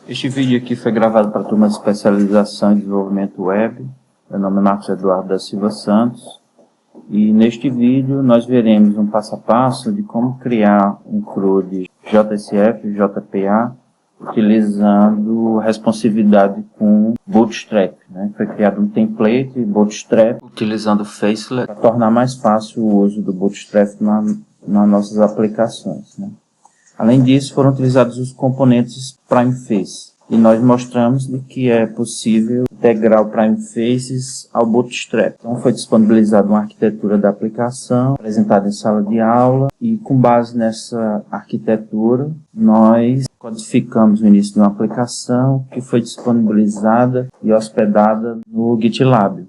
Este vídeo aqui foi gravado para a turma de especialização em desenvolvimento web. Meu nome é Marcos Eduardo da Silva Santos. E neste vídeo nós veremos um passo a passo de como criar um CRUD JSF, JPA, utilizando responsividade com Bootstrap. Foi criado um template Bootstrap utilizando Faceless para tornar mais fácil o uso do Bootstrap nas nossas aplicações. Além disso, foram utilizados os componentes PrimeFace. E nós mostramos de que é possível integrar o PrimeFaces ao Bootstrap. Então foi disponibilizada uma arquitetura da aplicação, apresentada em sala de aula, e com base nessa arquitetura, nós codificamos o início de uma aplicação que foi disponibilizada e hospedada no GitLab.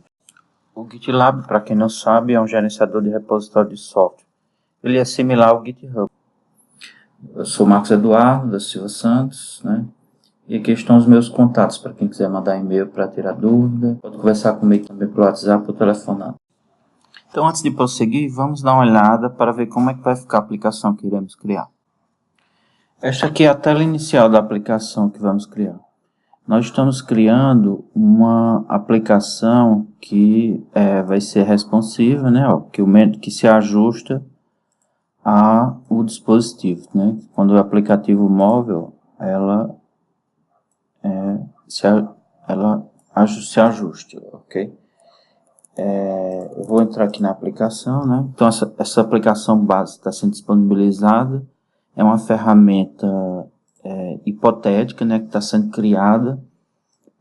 O GitLab, para quem não sabe, é um gerenciador de repositório de software. Ele é similar ao GitHub. Eu sou Marcos Eduardo da Silva Santos, E aqui estão os meus contatos para quem quiser mandar e-mail para tirar dúvida. Pode conversar comigo também pelo WhatsApp ou telefonando. Então, antes de prosseguir, vamos dar uma olhada para ver como é que vai ficar a aplicação que iremos criar. Esta aqui é a tela inicial da aplicação que vamos criar. Nós estamos criando uma aplicação que vai ser responsiva, que se ajusta ao dispositivo, Quando o aplicativo móvel, ela se ajuste, ok? Eu vou entrar aqui na aplicação, Então essa aplicação base está sendo disponibilizada, é uma ferramenta hipotética, que está sendo criada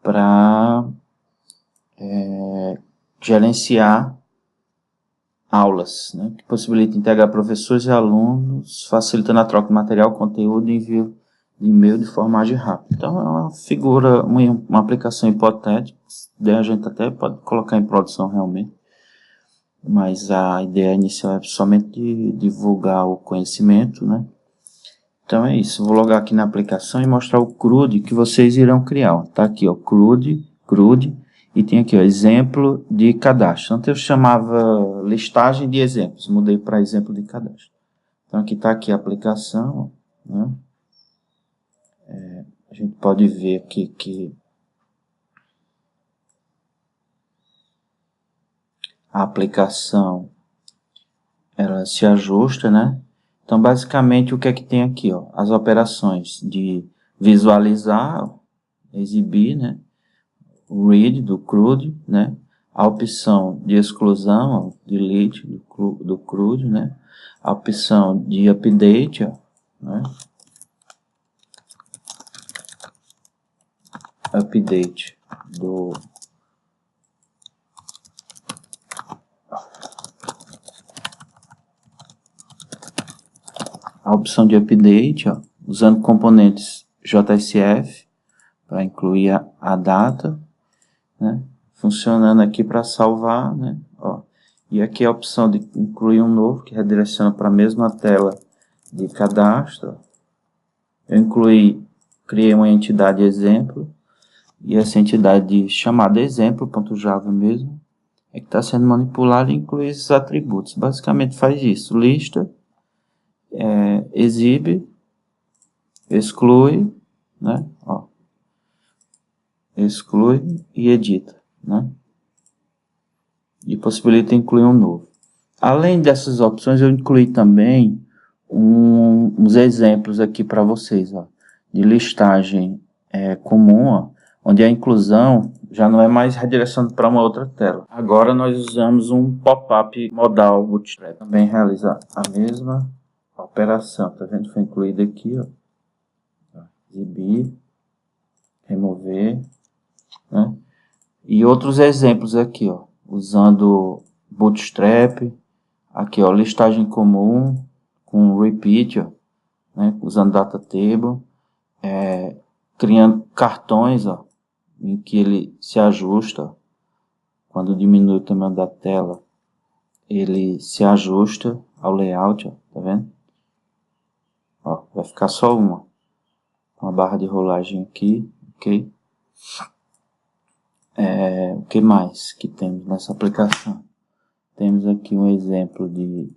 para gerenciar aulas, que possibilita integrar professores e alunos, facilitando a troca de material, conteúdo e envio de e-mail de forma ágil e rápida. Então é uma figura, uma aplicação hipotética, a gente até pode colocar em produção realmente, mas a ideia inicial é somente de divulgar o conhecimento, Então é isso, vou logar aqui na aplicação e mostrar o CRUD que vocês irão criar. Tá aqui, ó, CRUD, e tem aqui, ó, exemplo de cadastro. Antes eu chamava listagem de exemplos, mudei para exemplo de cadastro. Então aqui está aqui a aplicação, a gente pode ver aqui que a aplicação ela se ajusta, Então basicamente o que é que tem aqui, ó, as operações de visualizar, exibir, o read do CRUD, a opção de exclusão, delete do CRUD, a opção de update, update do a opção de update, ó, usando componentes JSF para incluir a data, funcionando aqui para salvar, ó. E aqui a opção de incluir um novo, que redireciona para a mesma tela de cadastro. Eu criei uma entidade exemplo, e essa entidade chamada exemplo.java mesmo, é que está sendo manipulada e inclui esses atributos. Basicamente faz isso, lista, exibe, exclui, ó, exclui e edita, e possibilita incluir um novo. Além dessas opções, eu incluí também uns exemplos aqui para vocês, ó, de listagem comum, ó, onde a inclusão já não é mais redirecionada para uma outra tela. Agora nós usamos um pop-up modal Bootstrap, também realiza a mesma operação, tá vendo? Foi incluído aqui, ó, exibir, remover, E outros exemplos aqui, ó, usando Bootstrap, aqui, ó, listagem comum com repeat, ó, usando data table, criando cartões, ó, em que ele se ajusta, ó, quando diminui o tamanho da tela, ele se ajusta ao layout, ó, tá vendo? Ó, vai ficar só uma barra de rolagem aqui, ok? O que mais que temos nessa aplicação? Temos aqui um exemplo de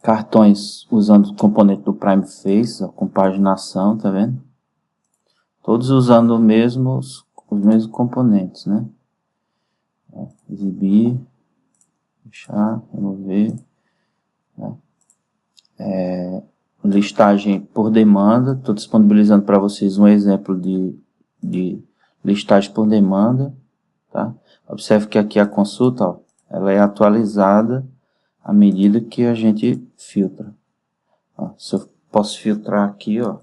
cartões usando o componente do Prime Face, ó, com paginação, tá vendo? Todos usando os mesmos componentes, né? Ó, exibir, fechar, remover, né? Listagem por demanda. Estou disponibilizando para vocês um exemplo de listagem por demanda, tá? Observe que aqui a consulta, ó, ela é atualizada à medida que a gente filtra. Ó, se eu posso filtrar aqui, ó,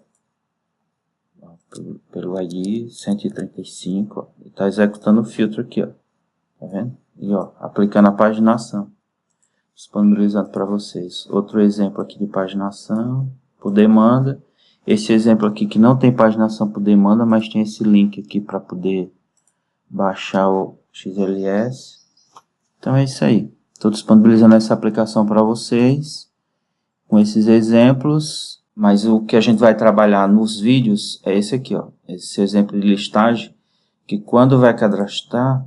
pelo ID 135, ó, e está executando o filtro aqui, ó, tá vendo? E ó, aplicando a paginação, disponibilizando para vocês. Outro exemplo aqui de paginação por demanda. Esse exemplo aqui que não tem paginação por demanda, mas tem esse link aqui para poder baixar o XLS. Então é isso aí. Estou disponibilizando essa aplicação para vocês com esses exemplos, mas o que a gente vai trabalhar nos vídeos é esse aqui, ó, esse exemplo de listagem, que quando vai cadastrar,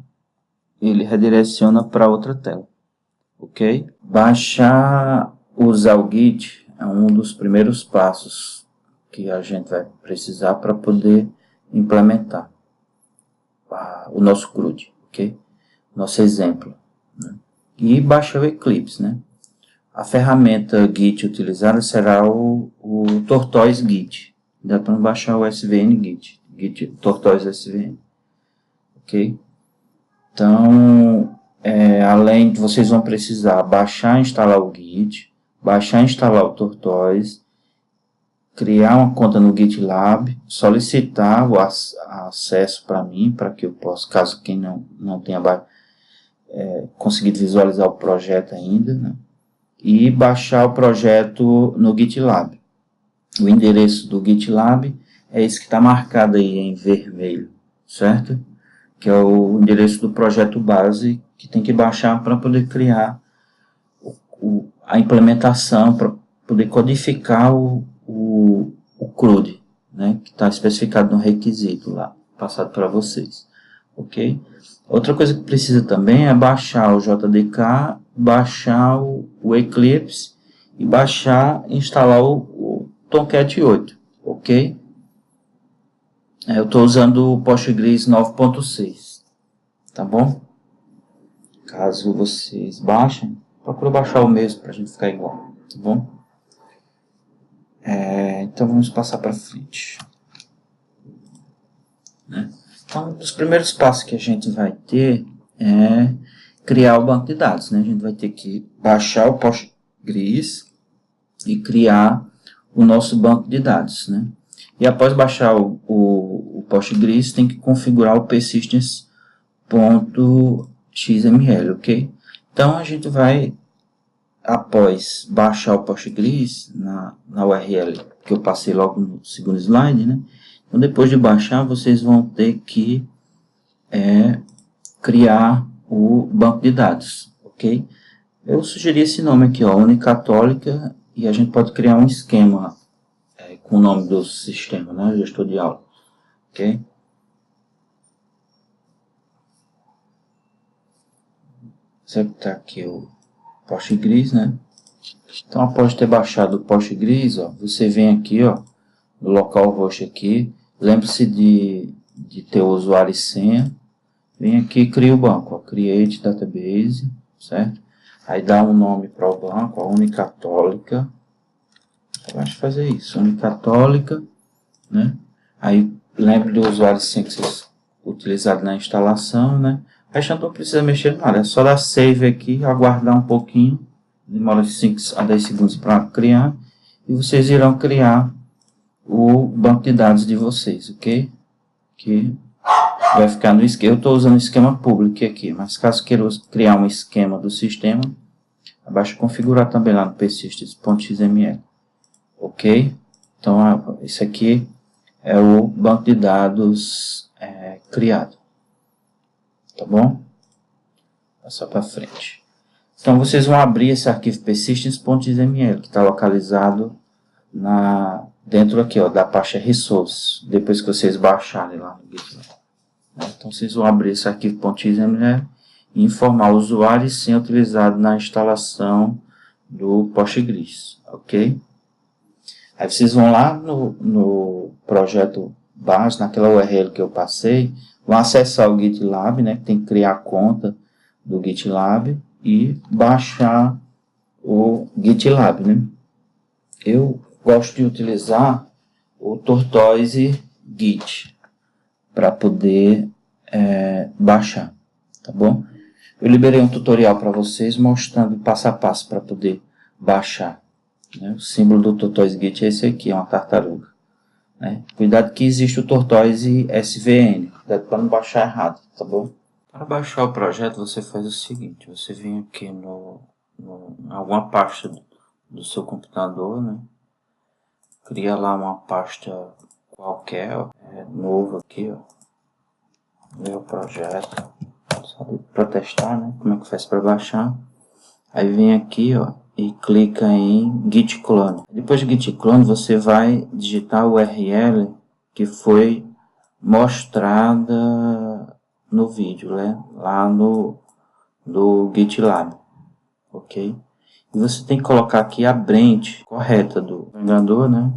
ele redireciona para outra tela, ok? Baixar, usar o Git é um dos primeiros passos que a gente vai precisar para poder implementar o nosso CRUD, ok? Nosso exemplo, né? E baixar o Eclipse, né? A ferramenta Git utilizada será o Tortoise Git. Dá para baixar o SVN Git Tortoise SVN, ok? Então, além de vocês vão precisar baixar e instalar o Git, baixar e instalar o Tortoise, criar uma conta no GitLab, solicitar o acesso para mim, para que eu possa, caso quem não tenha conseguido visualizar o projeto ainda, né? E baixar o projeto no GitLab. O endereço do GitLab é esse que está marcado aí em vermelho, certo? Que é o endereço do projeto base que tem que baixar para poder criar a implementação, para poder codificar o CRUD, né? Que está especificado no requisito lá, passado para vocês, ok? Outra coisa que precisa também é baixar o JDK, baixar o Eclipse e instalar o Tomcat 8, ok? Eu estou usando o Postgres 9.6, tá bom? Caso vocês baixem, procura baixar o mesmo para a gente ficar igual, tá bom? Então vamos passar para frente, né? Então, um dos primeiros passos que a gente vai ter é criar o banco de dados, né? A gente vai ter que baixar o Postgres e criar o nosso banco de dados, né? E após baixar o Postgres, tem que configurar o persistence.xml, ok? Então, a gente vai, após baixar o Postgres na URL que eu passei logo no segundo slide, né? Então, depois de baixar, vocês vão ter que criar o banco de dados, ok? Eu sugeri esse nome aqui, ó, Unicatólica, e a gente pode criar um esquema com o nome do sistema, né? Gestor de aula, ok? Executar aqui o Postgres, né? Então, após ter baixado o Postgres, ó, você vem aqui, ó, no localhost aqui, lembre-se de ter o usuário e senha, vem aqui e cria o banco, ó, Create Database, certo? Aí dá um nome para o banco, ó, Unicatólica, eu acho que fazer isso, Unicatólica, né? Aí lembre do usuário e senha que vocês utilizaram na instalação, né? Aí já não precisa mexer nada, é só dar save aqui, aguardar um pouquinho, demora de 5 a 10 segundos para criar, e vocês irão criar o banco de dados de vocês, ok? Que vai ficar no esquema. Eu estou usando o esquema público aqui, mas caso queira criar um esquema do sistema, basta configurar também lá no persistence.xml, ok? Então, esse aqui é o banco de dados criado, tá bom? Passar para frente. Então, vocês vão abrir esse arquivo persistence.xml, que está localizado dentro aqui, ó, da pasta resources, depois que vocês baixarem lá no GitLab. Então, vocês vão abrir esse arquivo .xml e informar o usuário e senha utilizado na instalação do Postgres, ok? Aí vocês vão lá no projeto base, naquela URL que eu passei, vão acessar o GitLab, né? Tem que criar a conta do GitLab e baixar o GitLab, né? Eu gosto de utilizar o Tortoise Git para poder baixar, tá bom? Eu liberei um tutorial para vocês mostrando passo a passo para poder baixar, né? O símbolo do Tortoise Git é esse aqui, é uma tartaruga, né? Cuidado que existe o Tortoise SVN, cuidado para não baixar errado, tá bom? Para baixar o projeto você faz o seguinte, você vem aqui em alguma pasta do seu computador, né? Cria lá uma pasta qualquer, ó, novo aqui, ó, meu projeto, para testar, né? Como é que faz para baixar? Aí vem aqui, ó, e clica em Git Clone. Depois de Git Clone você vai digitar o URL que foi mostrada no vídeo, né? Lá no GitLab, ok? E você tem que colocar aqui a branch correta do navegador, né?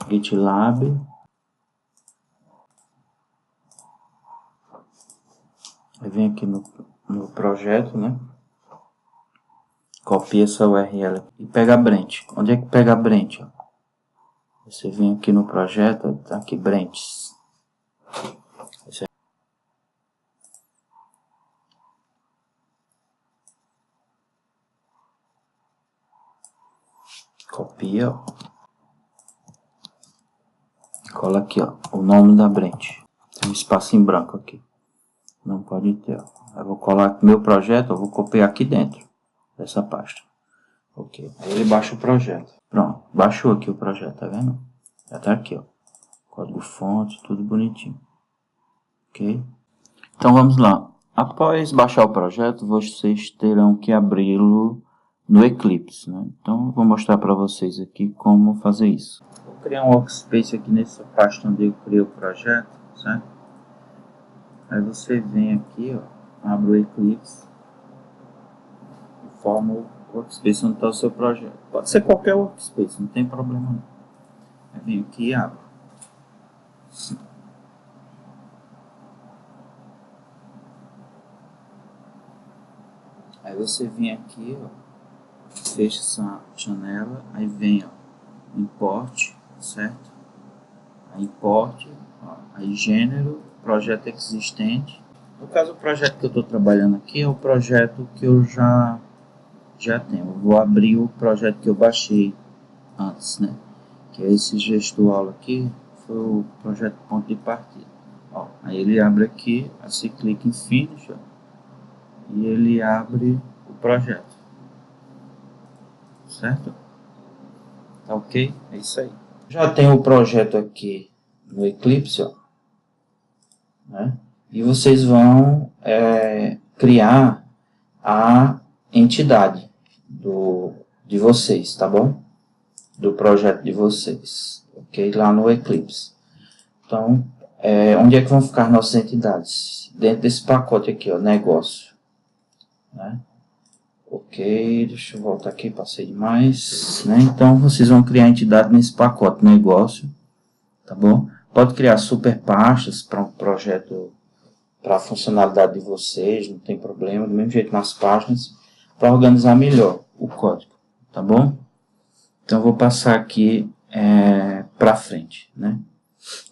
GitLab. Aí vem aqui no projeto, né? Copia essa URL e pega a branch. Onde é que pega a branch? Ó? Você vem aqui no projeto, tá aqui branches. Copia, ó. Cola aqui, ó, o nome da branch. Tem um espaço em branco aqui. Não pode ter, ó. Eu vou colar meu projeto, eu vou copiar aqui dentro dessa pasta. Ok. Aí ele baixa o projeto. Pronto, baixou aqui o projeto, tá vendo? Já tá aqui, ó. Código fonte, tudo bonitinho. Ok? Então vamos lá. Após baixar o projeto, vocês terão que abri-lo no Eclipse, né? Então eu vou mostrar para vocês aqui como fazer isso. Vou criar um workspace aqui nessa pasta onde eu criei o projeto, certo? Aí você vem aqui, ó, abre o Eclipse e forma o workspace onde está o seu projeto. Pode ser qualquer workspace, não tem problema não. Aí vem aqui e abre. Aí você vem aqui, ó, fecha essa janela, aí vem, ó, import, certo? Aí import, ó, aí gênero, projeto existente. No caso, o projeto que eu estou trabalhando aqui é o projeto que eu já tenho. Eu vou abrir o projeto que eu baixei antes, né? Que é esse gestual aqui, foi o projeto ponto de partida. Ó, aí ele abre aqui, aí você clica em Finish, ó, e ele abre o projeto, certo? Tá ok? É isso aí. Já tem o projeto aqui no Eclipse, ó, né? E vocês vão criar a entidade de vocês, tá bom? Do projeto de vocês, ok? Lá no Eclipse. Então, onde é que vão ficar nossas entidades? Dentro desse pacote aqui, ó, negócio, né? Ok, deixa eu voltar aqui, passei demais, né? Então, vocês vão criar a entidade nesse pacote, negócio, tá bom? Pode criar super pastas para um projeto, para a funcionalidade de vocês, não tem problema, do mesmo jeito nas páginas, para organizar melhor o código, tá bom? Então, eu vou passar aqui para frente, né?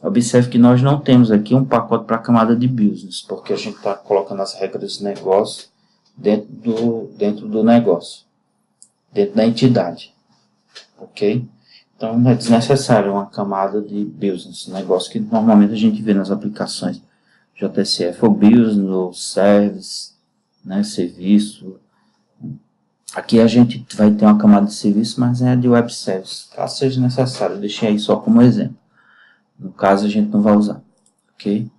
Observe que nós não temos aqui um pacote para a camada de business, porque a gente está colocando as regras do negócio dentro do negócio, dentro da entidade, ok? Então é desnecessário uma camada de business, negócio que normalmente a gente vê nas aplicações JSF ou business ou service, né, serviço. Aqui a gente vai ter uma camada de serviço, mas é de web service, caso seja necessário, eu deixei aí só como exemplo. No caso a gente não vai usar, ok?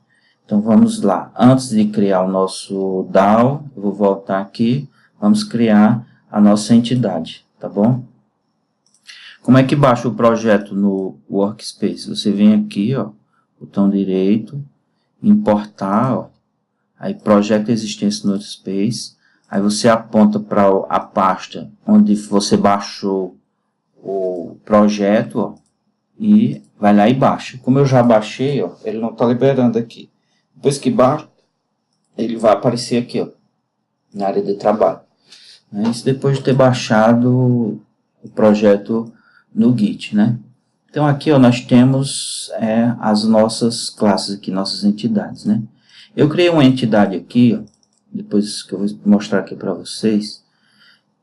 Então vamos lá, antes de criar o nosso DAO, eu vou voltar aqui, vamos criar a nossa entidade, tá bom? Como é que baixa o projeto no Workspace? Você vem aqui, ó, botão direito, importar, ó, aí projeto existência no Workspace, Aí você aponta para a pasta onde você baixou o projeto, ó, e vai lá e baixa. Como eu já baixei, ó, ele não está liberando aqui. Depois que baixa, ele vai aparecer aqui, ó, na área de trabalho. Isso depois de ter baixado o projeto no Git, né? Então aqui, ó, nós temos as nossas classes aqui, nossas entidades, né? Eu criei uma entidade aqui, ó, depois que eu vou mostrar aqui para vocês,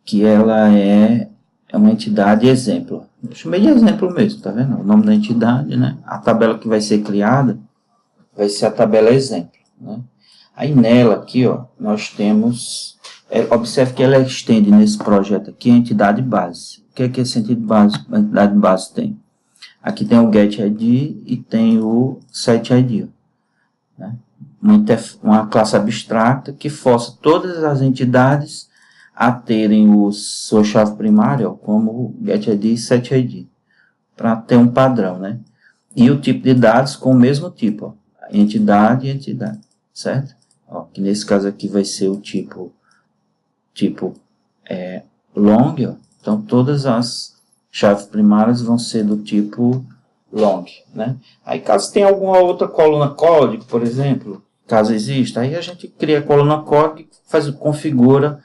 que ela é uma entidade exemplo. Eu chamei de exemplo mesmo, tá vendo? O nome da entidade, né? A tabela que vai ser criada vai ser a tabela exemplo, né? Aí nela aqui, ó, nós temos, observe que ela estende nesse projeto aqui a entidade base. O que é que essa entidade base tem? Aqui tem o getID e tem o setID, né? Uma classe abstrata que força todas as entidades a terem sua chave primária, ó, como getID e setID, para ter um padrão, né? E o tipo de dados com o mesmo tipo, ó, entidade e entidade, certo? Ó, que nesse caso aqui vai ser o tipo long, ó. Então todas as chaves primárias vão ser do tipo long, né? Aí caso tenha alguma outra coluna código, por exemplo, caso exista, aí a gente cria a coluna código e configura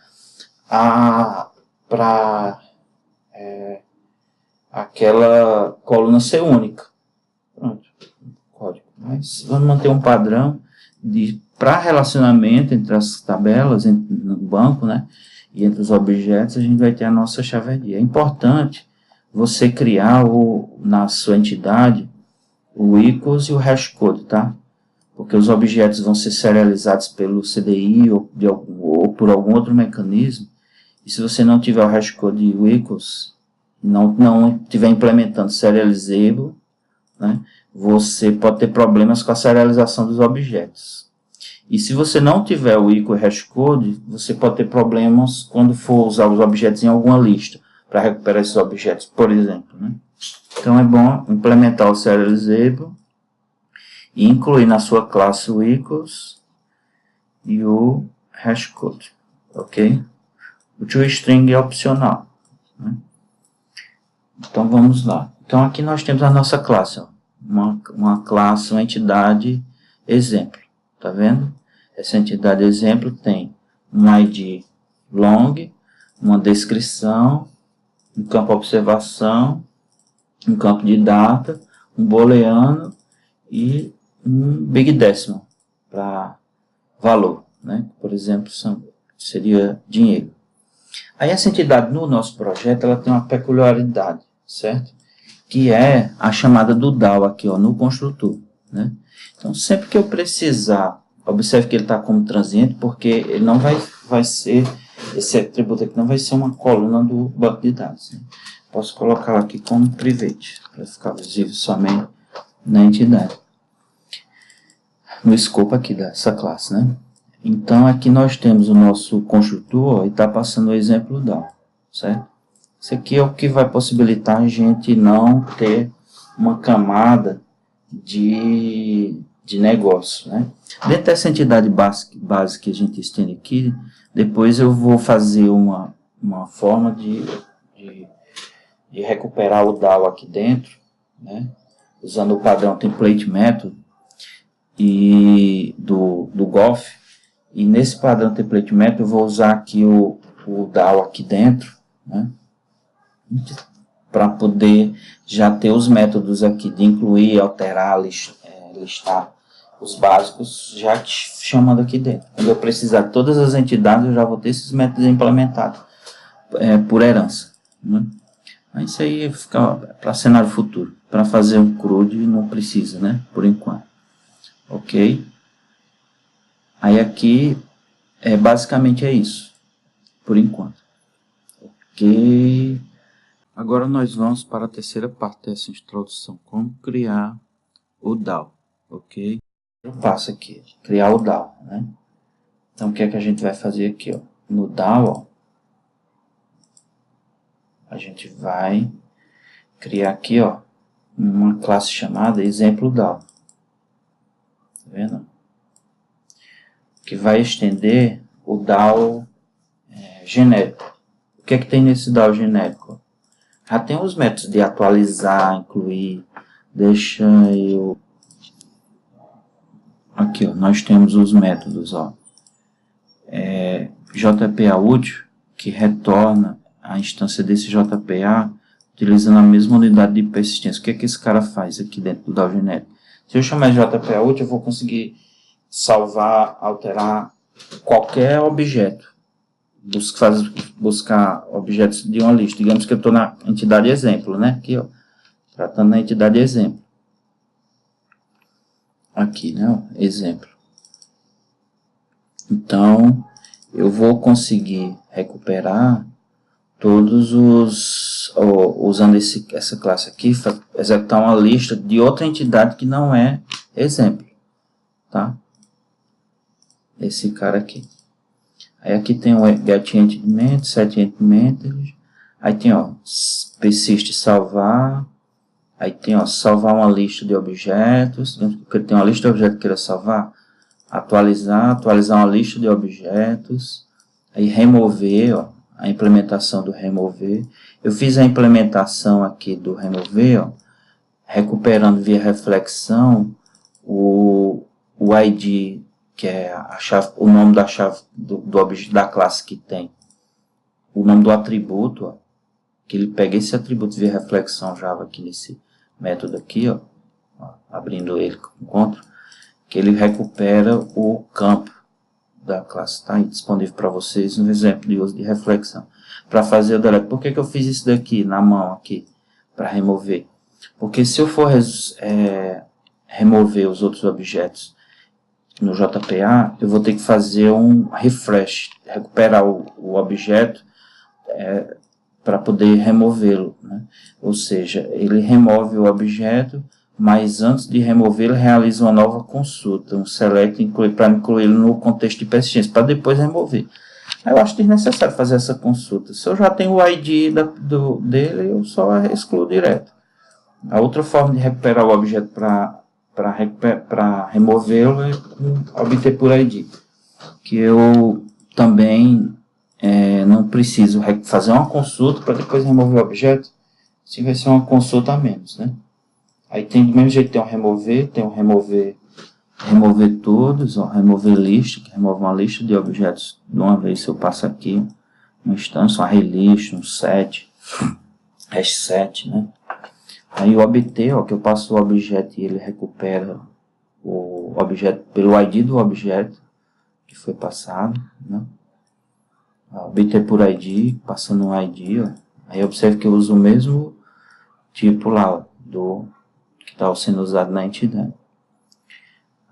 para aquela coluna ser única. Pronto, código. Mas vamos manter um padrão para relacionamento entre as tabelas, no banco, né? E entre os objetos, a gente vai ter a nossa chave ID. É importante você criar na sua entidade o equals e o hashcode, tá? Porque os objetos vão ser serializados pelo CDI ou por algum outro mecanismo. E se você não tiver o hashcode e o equals, não estiver implementando serializable, né, você pode ter problemas com a serialização dos objetos. E se você não tiver o equal e hashcode, você pode ter problemas quando for usar os objetos em alguma lista, para recuperar esses objetos, por exemplo, né? Então é bom implementar o serializable e incluir na sua classe o equals e o hashcode, ok? O toString é opcional, né? Então vamos lá. Então aqui nós temos a nossa classe, ó, uma classe, uma entidade exemplo, tá vendo? Essa entidade exemplo tem um ID long, uma descrição, um campo observação, um campo de data, um booleano e um big decimal para valor, né? Por exemplo, seria dinheiro. Aí essa entidade no nosso projeto, ela tem uma peculiaridade, certo? Que é a chamada do DAO aqui, ó, no construtor, né? Então sempre que eu precisar, observe que ele está como transiente, porque ele não vai ser, esse atributo aqui não vai ser uma coluna do banco de dados, né? Posso colocar aqui como private, para ficar visível somente na entidade, no escopo aqui dessa classe, né? Então aqui nós temos o nosso construtor e está passando o exemplo DAO, certo? Isso aqui é o que vai possibilitar a gente não ter uma camada de negócio, né? Dentro dessa entidade base que a gente estende aqui, depois eu vou fazer uma forma de recuperar o DAO aqui dentro, né? Usando o padrão template method e do Golf. E nesse padrão template method eu vou usar aqui o DAO aqui dentro, né? Para poder já ter os métodos aqui de incluir, alterar, listar os básicos, já chamando aqui dentro. Quando eu precisar de todas as entidades, eu já vou ter esses métodos implementados por herança, né? Isso aí fica para cenário futuro. Para fazer um CRUD não precisa, né? Por enquanto. Ok? Aí aqui, basicamente é isso. Por enquanto. Ok? Agora nós vamos para a terceira parte dessa introdução. Como criar o DAO. Ok? Eu passo aqui. Criar o DAO, né? Então o que é que a gente vai fazer aqui, ó? No DAO, ó, a gente vai criar aqui, ó, uma classe chamada exemplo DAO. Tá vendo? Que vai estender o DAO genérico. O que é que tem nesse DAO genérico? Já tem os métodos de atualizar, incluir, deixa eu... Aqui, ó, nós temos os métodos, ó. JPA útil, que retorna a instância desse JPA utilizando a mesma unidade de persistência. O que é que esse cara faz aqui dentro do DAO genérico? Se eu chamar de JPA útil, eu vou conseguir salvar, alterar qualquer objeto. Buscar objetos de uma lista. Digamos que eu estou na entidade exemplo, né? Aqui, ó. Tratando na entidade exemplo. Aqui, né? Ó, exemplo. Então, eu vou conseguir recuperar todos os... usando essa classe aqui, executar uma lista de outra entidade que não é exemplo. Tá? Esse cara aqui. Aí aqui tem o getIntMethods, setIntMethods. Aí tem, ó, persist salvar. Aí tem, ó, salvar uma lista de objetos. Porque tem uma lista de objetos que queira salvar. Atualizar uma lista de objetos. Aí remover, ó, a implementação do remover. Eu fiz a implementação aqui do remover, ó, recuperando via reflexão o ID, que é a chave, o nome da chave da classe que tem, o nome do atributo, ó, que ele pega esse atributo via reflexão Java aqui nesse método aqui, ó, abrindo ele com CTRL, que ele recupera o campo da classe. Está aí disponível para vocês no exemplo de uso de reflexão. Para fazer o delete. Por que eu fiz isso daqui na mão aqui? Para remover. Porque se eu for remover os outros objetos no JPA, eu vou ter que fazer um refresh, recuperar o objeto para poder removê-lo, né? Ou seja, ele remove o objeto, mas antes de remover, ele realiza uma nova consulta, um select para incluí-lo no contexto de persistência, para depois remover. Aí eu acho desnecessário fazer essa consulta. Se eu já tenho o ID dele, eu só excluo direto. A outra forma de recuperar o objeto para removê-lo é obter por ID, que eu também não preciso fazer uma consulta para depois remover o objeto. Assim vai ser uma consulta a menos, né? Aí tem do mesmo jeito, tem um remover todos, ó, remover lista, que remove uma lista de objetos de uma vez. Se eu passo aqui uma instância, uma relist, um set, hash set, né? Aí o obter, ó, que eu passo o objeto e ele recupera o objeto pelo ID do objeto que foi passado, né? Obter por ID, passando um ID, ó. Aí observe que eu uso o mesmo tipo lá, ó, que está sendo usado na entidade.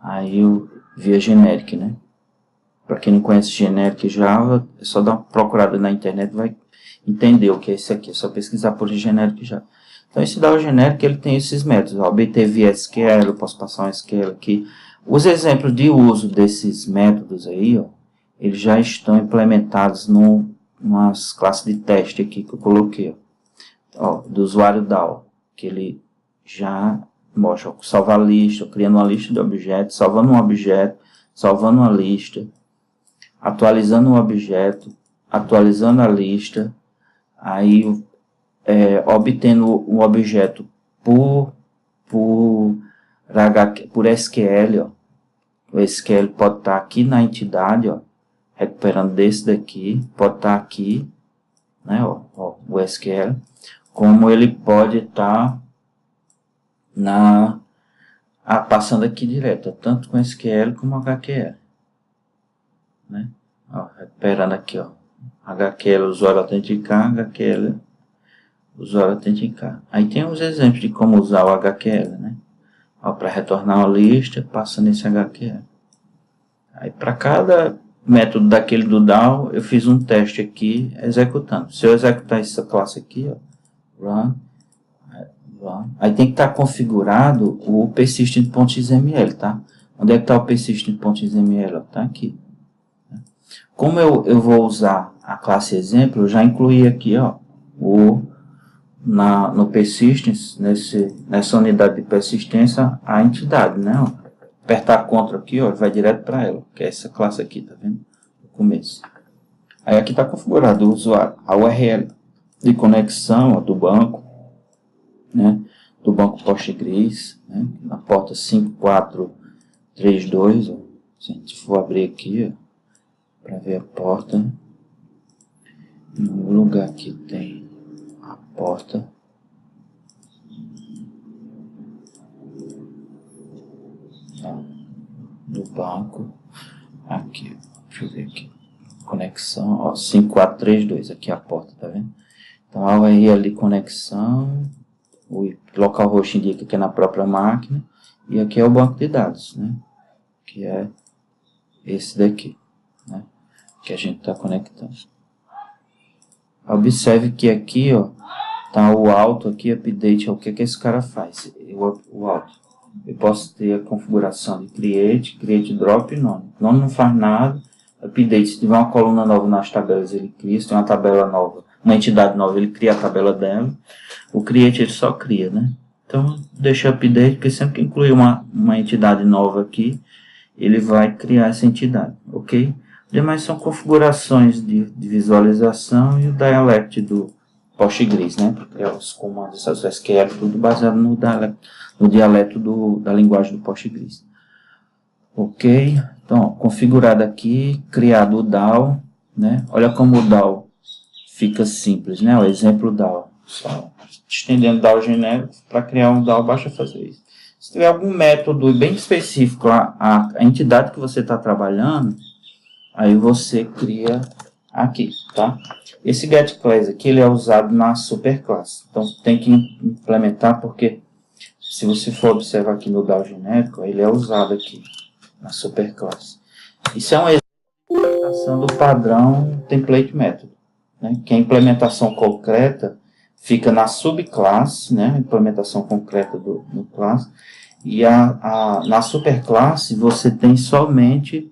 Aí o via generic, né? Para quem não conhece generic Java, é só dar uma procurada na internet, vai entender o que é isso aqui. É só pesquisar por generic Java. Então esse DAO generic, ele tem esses métodos. Ó, obter via SQL, eu posso passar um SQL aqui. Os exemplos de uso desses métodos aí, ó, eles já estão implementados nas classes de teste aqui que eu coloquei. Ó, do usuário DAO, que ele já mostra, ó, salvar a lista, criando uma lista de objetos, salvando um objeto, salvando uma lista, atualizando um objeto, atualizando a lista, aí obtendo um objeto por SQL, ó. O SQL pode estar aqui na entidade, ó, recuperando desse daqui, pode estar aqui, né, ó, o SQL, como ele pode estar passando aqui direto, tanto com SQL como HQL, né? Ó, recuperando aqui, ó, HQL, usuário autenticar, HQL, usuário autenticar. Aí tem uns exemplos de como usar o HQL, né? Para retornar uma lista, passa nesse HQL. Aí para cada método daquele do DAO, eu fiz um teste aqui executando. Se eu executar essa classe aqui, ó, run, aí tem que estar configurado o persistent.xml, tá? Onde é que está o persistent.xml? Tá aqui. Como eu vou usar a classe exemplo, eu já incluí aqui, ó, no persistence, nessa unidade de persistência, a entidade, né? Ó. Apertar CTRL aqui, ó, vai direto para ela, que é essa classe aqui, tá vendo? No começo. Aí aqui está configurado o usuário, a URL de conexão ó, do banco, né? Do banco Postgres, né? Na porta 5432, ó. Se a gente for abrir aqui, para ver a porta, né? No lugar que tem a porta, ó, do banco, aqui, deixa eu ver aqui, conexão, ó, 5432, aqui a porta, tá vendo? Então a URL de conexão, o localhost indica que é na própria máquina, e aqui é o banco de dados, né? Que é esse daqui, né? Que a gente está conectando. Observe que aqui, ó, tá o auto aqui, update, é o que esse cara faz, o auto. Eu posso ter a configuração de create drop e none. None não faz nada, update, se tiver uma coluna nova nas tabelas, ele cria, se tem uma tabela nova, uma entidade nova, ele cria a tabela dela. O create ele só cria, né? Então, deixa update, porque sempre que incluir uma entidade nova aqui, ele vai criar essa entidade, ok? Demais são configurações de visualização e o dialect do Postgres, né? É os comandos SQL, tudo baseado no dialeto da linguagem do Postgres. Ok? Então, ó, configurado aqui, criado o DAO, né? Olha como o DAO fica simples, né? O exemplo DAO. Só estendendo DAO genérico, para criar um DAO, basta fazer isso. Se tiver algum método bem específico, a entidade que você está trabalhando, aí você cria aqui, tá? Esse getClass aqui, ele é usado na superclasse. Então, tem que implementar, porque se você for observar aqui no DAO genérico, ele é usado aqui na superclasse. Isso é um exemplo de implementação do padrão template method, né? Que a implementação concreta fica na subclasse, né? A implementação concreta do classe. E na superclasse você tem somente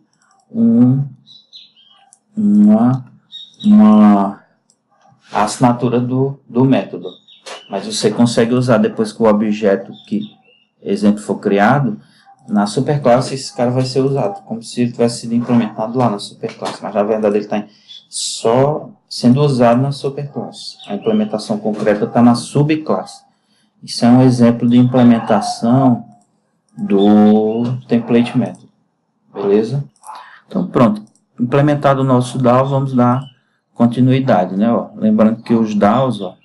a assinatura do método. Mas você consegue usar depois que o objeto que exemplo for criado, na superclasse esse cara vai ser usado, como se ele tivesse sido implementado lá na superclasse. Mas na verdade ele está só sendo usado na superclasse. A implementação concreta está na subclasse. Isso é um exemplo de implementação do template method, beleza? Então pronto, implementado o nosso DAO, vamos dar continuidade, né? Ó, lembrando que os DAOs, ó,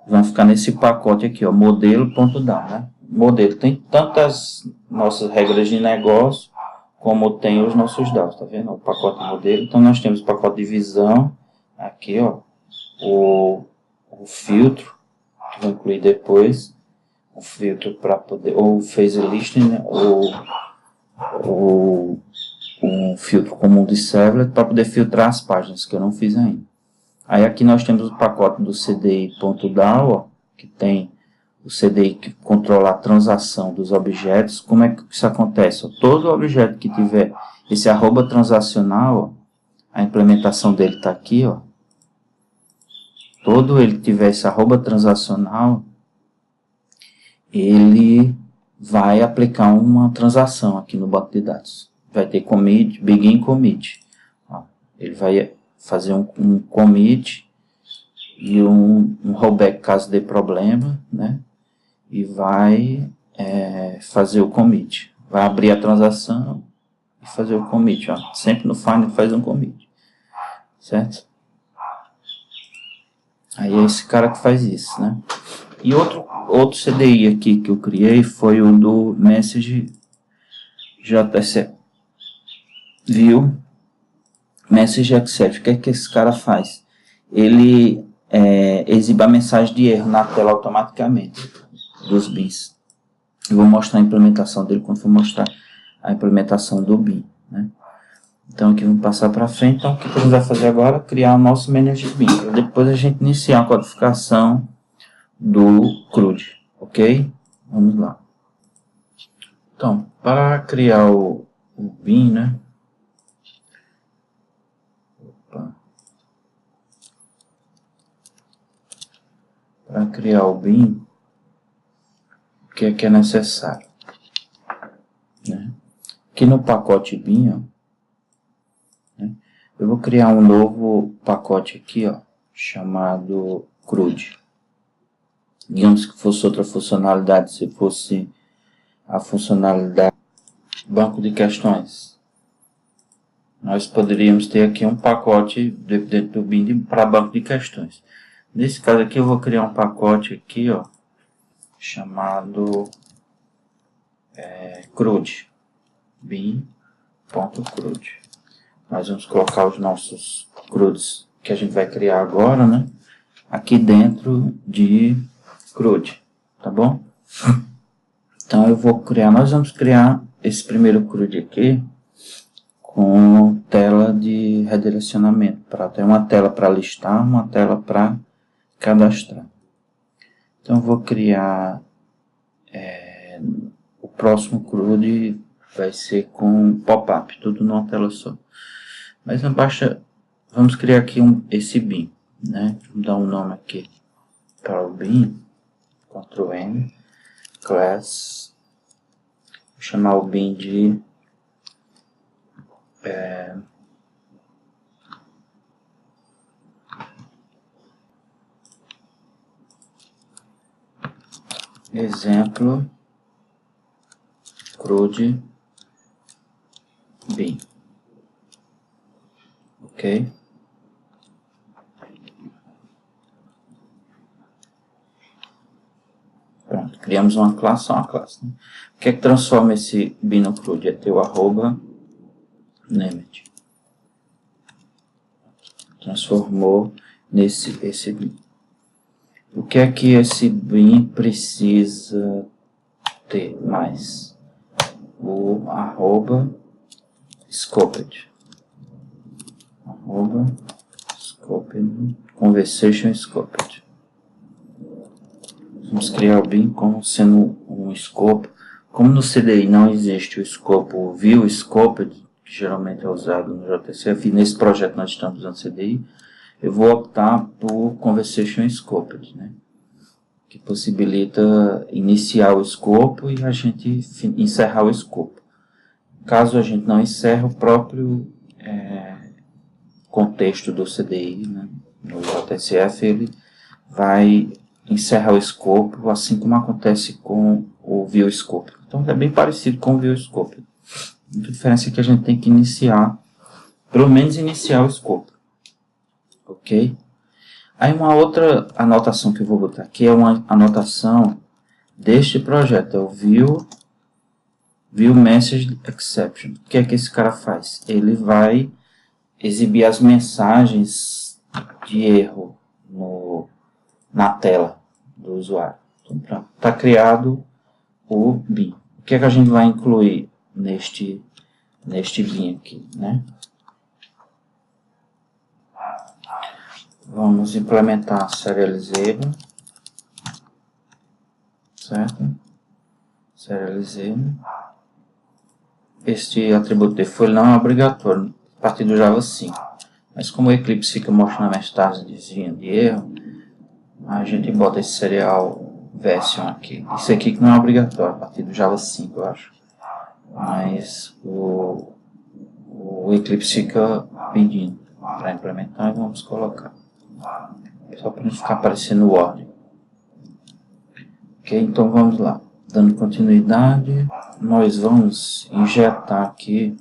vão ficar nesse pacote aqui, ó, modelo.DAO, né? Modelo tem tantas nossas regras de negócio como tem os nossos DAOs, tá vendo? O pacote modelo. Então nós temos o pacote de visão aqui, ó, o filtro que vou incluir depois, o filtro para poder, ou phase listing, né? ou um filtro comum de servlet para poder filtrar as páginas, que eu não fiz ainda. Aí aqui nós temos o pacote do CDI.DAO, ó, que tem o CDI que controla a transação dos objetos. Como é que isso acontece? Ó, todo objeto que tiver esse arroba transacional, ó, a implementação dele está aqui, ó. Todo ele que tiver esse arroba transacional, ele vai aplicar uma transação aqui no banco de dados. Vai ter commit, begin commit. Ó, ele vai fazer um commit e um rollback caso dê problema, né? E vai fazer o commit. Vai abrir a transação e fazer o commit. Ó. Sempre no final faz um commit. Certo? Aí é esse cara que faz isso, né? E outro CDI aqui que eu criei foi o do Message JC View Message Accept. O que é que esse cara faz? Ele exibe a mensagem de erro na tela automaticamente dos bins. Eu vou mostrar a implementação dele quando for mostrar a implementação do BIM, né? Então aqui vamos passar para frente. Então o que a gente vai fazer agora? Criar o nosso Manager BIM. Depois a gente iniciar a codificação do CRUD, ok? Vamos lá. Então, para criar o BIM, né? Para criar o BIM, o que é necessário? Né? Aqui no pacote BIM, ó, né? Eu vou criar um novo pacote aqui, ó, chamado CRUD. Digamos que fosse outra funcionalidade, se fosse a funcionalidade banco de questões. Nós poderíamos ter aqui um pacote dentro do BIM para banco de questões. Nesse caso aqui eu vou criar um pacote aqui, ó, chamado CRUD, BIM.CRUD. Nós vamos colocar os nossos CRUDs que a gente vai criar agora, né, aqui dentro de CRUD, tá bom? Então nós vamos criar esse primeiro CRUD aqui com tela de redirecionamento, para ter uma tela para listar, uma tela para cadastrar. Então eu vou criar o próximo CRUD vai ser com pop-up, tudo numa tela só. Mas não basta, vamos criar aqui esse BIM, né? Vamos dar um nome aqui para o BIM, Ctrl M, class, vou chamar o BIM de exemplo CRUD BIM, ok? Pronto, criamos uma classe, só uma classe, né? O que é que transforma esse BIM no CRUD? É ter o arroba named. Transformou esse BIM. O que é que esse BIM precisa ter mais? O arroba scoped. Arroba scoped, conversation scoped. Vamos criar o BIM como sendo um escopo. Como no CDI não existe o escopo view scoped, que geralmente é usado no JCF, e nesse projeto nós estamos usando CDI, eu vou optar por Conversation Scoped, né? Que possibilita iniciar o escopo e a gente encerrar o escopo. Caso a gente não encerre, o próprio contexto do CDI, né, no JSF, ele vai encerrar o escopo, assim como acontece com o View Scope. Então é bem parecido com o View Scope. A diferença é que a gente tem que iniciar, pelo menos iniciar o escopo. Ok? Aí uma outra anotação que eu vou botar aqui é uma anotação deste projeto, é o View Message Exception. O que é que esse cara faz? Ele vai exibir as mensagens de erro na tela do usuário. Então, pronto, está criado o BIM. O que é que a gente vai incluir neste BIM aqui, né? Vamos implementar serializable, certo? Serializable. Este atributo default não é obrigatório a partir do Java 5. Mas como o Eclipse fica mostrando a mensagenzinha de erro, a gente bota esse serial version aqui. Isso aqui que não é obrigatório a partir do Java 5, eu acho. Mas o Eclipse fica pedindo para implementar e vamos colocar. Só para não ficar aparecendo o ordem. Ok, então vamos lá. Dando continuidade, nós vamos injetar aqui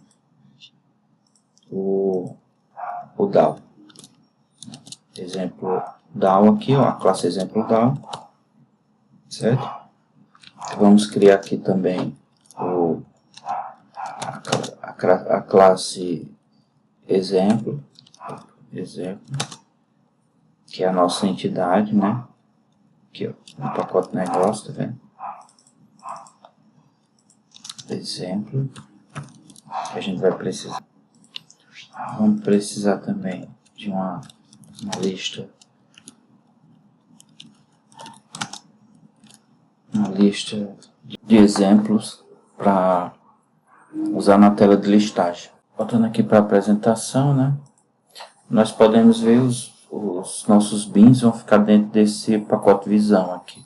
o DAO. Exemplo DAO aqui, ó, a classe exemplo DAO. Certo? Vamos criar aqui também a classe exemplo, que é a nossa entidade, né? Aqui, ó, no pacote negócio, tá vendo? Exemplo, que a gente vai precisar. Vamos precisar também de uma lista. Uma lista de exemplos para usar na tela de listagem. Voltando aqui para a apresentação, né? Nós podemos ver os nossos BIMs vão ficar dentro desse pacote visão aqui.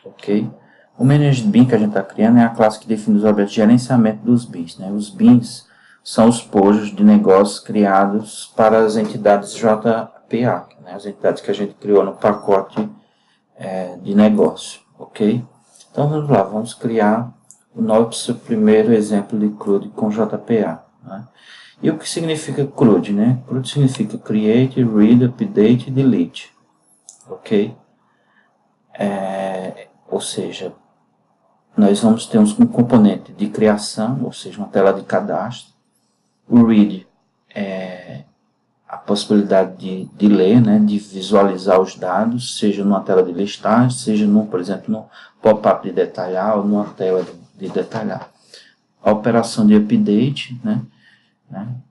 Ok? O Managed BIM que a gente está criando é a classe que define os objetos de gerenciamento dos BIMs, né? Os BIMs são os pojos de negócios criados para as entidades JPA, né, as entidades que a gente criou no pacote de negócio, ok? Então vamos lá, vamos criar o nosso primeiro exemplo de CRUD com JPA. Né? E o que significa CRUD? Né? CRUD significa Create, Read, Update e Delete, ok? Ou seja, nós vamos ter um componente de criação, ou seja, uma tela de cadastro. O Read é a possibilidade de ler, né, de visualizar os dados, seja numa tela de listagem, seja, por exemplo, no pop-up de detalhar ou numa tela de detalhar. A operação de update, né,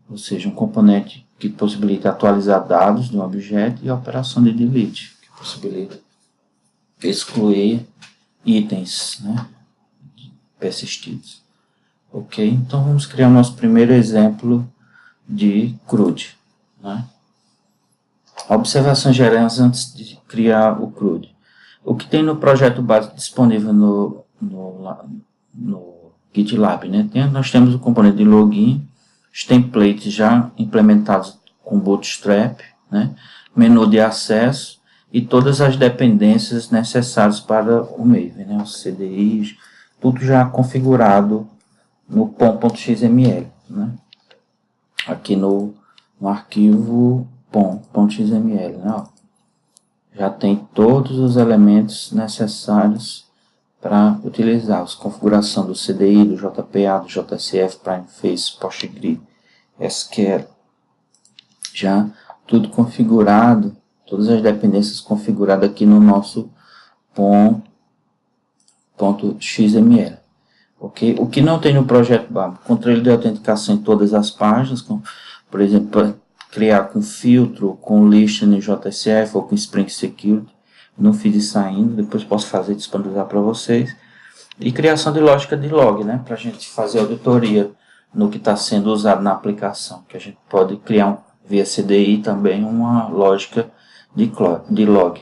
ou seja, um componente que possibilita atualizar dados de um objeto, e a operação de delete, que possibilita excluir itens, né, persistidos. Ok? Então vamos criar o nosso primeiro exemplo de CRUD. Né? Observações gerais antes de criar o CRUD. O que tem no projeto básico disponível no GitLab, né? Nós temos o componente de login, os templates já implementados com Bootstrap, né? Menu de acesso e todas as dependências necessárias para o Maven, né? Os CDIs, tudo já configurado no pom.xml, né? Aqui no arquivo pom.xml, né? Já tem todos os elementos necessários para utilizar a configuração do CDI, do JPA, do JCF, Primeface, PostGrid, SQL. Já tudo configurado, todas as dependências configuradas aqui no nosso pom.xml. Okay? O que não tem no projeto básico? Controle de autenticação em todas as páginas, por exemplo, criar com filtro, com lista no JCF ou com Spring Security. Não fiz isso ainda, depois posso fazer e disponibilizar para vocês. E criação de lógica de log, né, para a gente fazer auditoria no que está sendo usado na aplicação, que a gente pode criar via CDI também uma lógica de log.